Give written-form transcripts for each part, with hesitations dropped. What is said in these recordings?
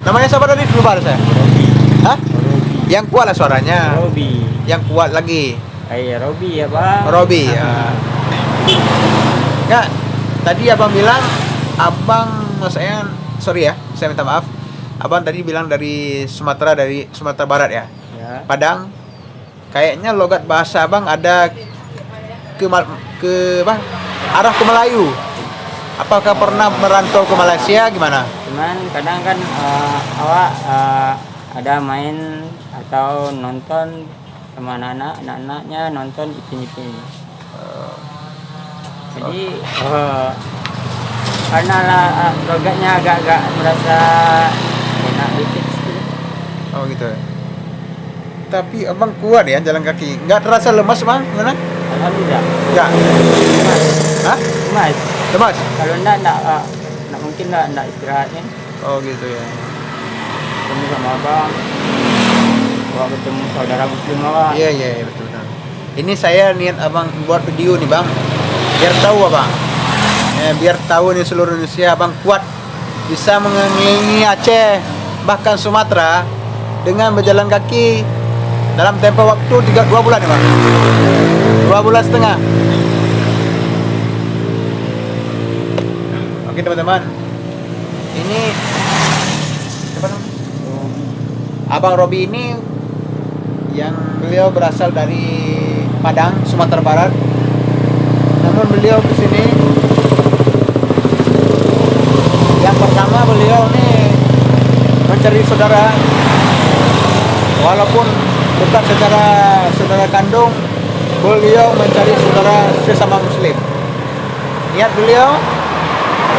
Namanya siapa tadi? Lupa saya. Robi. Hah? Robi. Yang kuat lah suaranya. Robi. Yang kuat lagi. Robi ya bang. Robi ya. Enggak. Tadi abang bilang, saya sorry ya, saya minta maaf. Abang tadi bilang dari Sumatera Barat ya. Ya. Padang. Kayaknya logat bahasa abang ada arah ke Melayu. Apakah pernah merantau ke Malaysia gimana? Cuman kadang kan awak ada main atau nonton sama anak-anaknya nonton Ipin. Jadi karena logatnya agak-agak merasa enak dikit. Oh gitu. Tapi abang kuat ya jalan kaki. Nggak terasa lemas bang? Gimana? Alhamdulillah. Nggak. Hah? Mas, Lemas? kalau enggak mungkin enggak istirahatnya. Oh gitu ya. Ketemu sama abang, ketemu saudara muslim abang. Iya betul. Ini saya niat abang buat video nih bang, biar tahu abang, biar tahu nih seluruh Indonesia abang kuat bisa mengelilingi Aceh bahkan Sumatera dengan berjalan kaki dalam tempo waktu 2 bulan ya bang, 2 bulan setengah. Oke teman-teman, ini siapa namanya? Abang Robi ini yang beliau berasal dari Padang, Sumatera Barat. Namun beliau ke sini yang pertama beliau nih mencari saudara, walaupun bukan secara saudara kandung, beliau mencari saudara sesama muslim. Niat beliau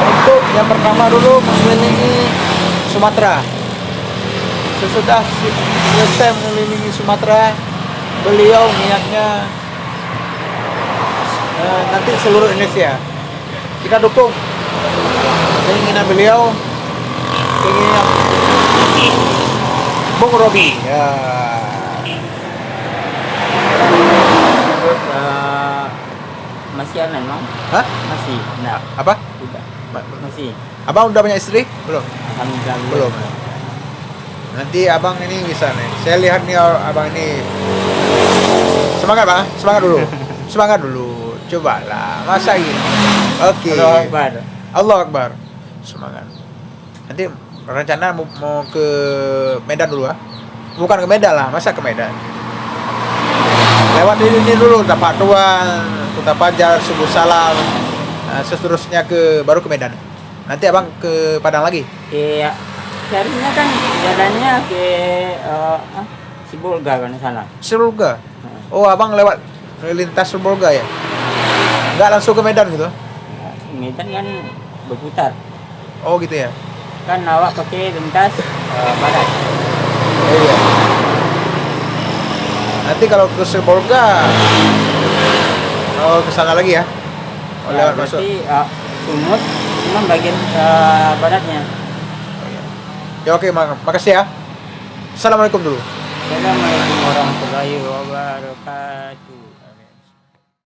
untuk yang pertama dulu mengelilingi Sumatera. Sesudah selesai mengelilingi Sumatera, beliau niatnya nanti seluruh Indonesia. Kita dukung keinginan beliau, keinginan Bung Robi. Ya. Terus masih online bang? Hah? Masih? Enggak. Apa? Udah. Masih. Abang udah punya istri? Belum? Alhamdulillah Belum. Nanti abang ini bisa nih. Saya lihat nih abang ini semangat bang, semangat dulu. Cobalah, masa ini. Oke. Allahu Akbar. Allah Akbar. Semangat. Nanti rencana mau ke Medan dulu ah. Bukan ke Medan lah, masa ke Medan. Lewat ini dulu, Tapak Tuan, Kota Pajar, Subuh Salam. Nah, seterusnya baru ke Medan. Nanti abang ke Padang lagi. Iya. Seharusnya kan jalannya ke Sibolga kan sana. Sibolga. Oh, abang lewat lintas Sibolga ya? Nggak langsung ke Medan gitu? Medan kan berputar. Oh gitu ya? Kan awak pakai lintas barat. Oh iya. Nanti kalau ke Sibolga, ke sana lagi ya? Oh, lewat masuk. Berarti Sumut cuma bagian baratnya. Ya oke, makasih ya. Assalamualaikum dulu. Assalamualaikum warahmatullahi wabarakatuh.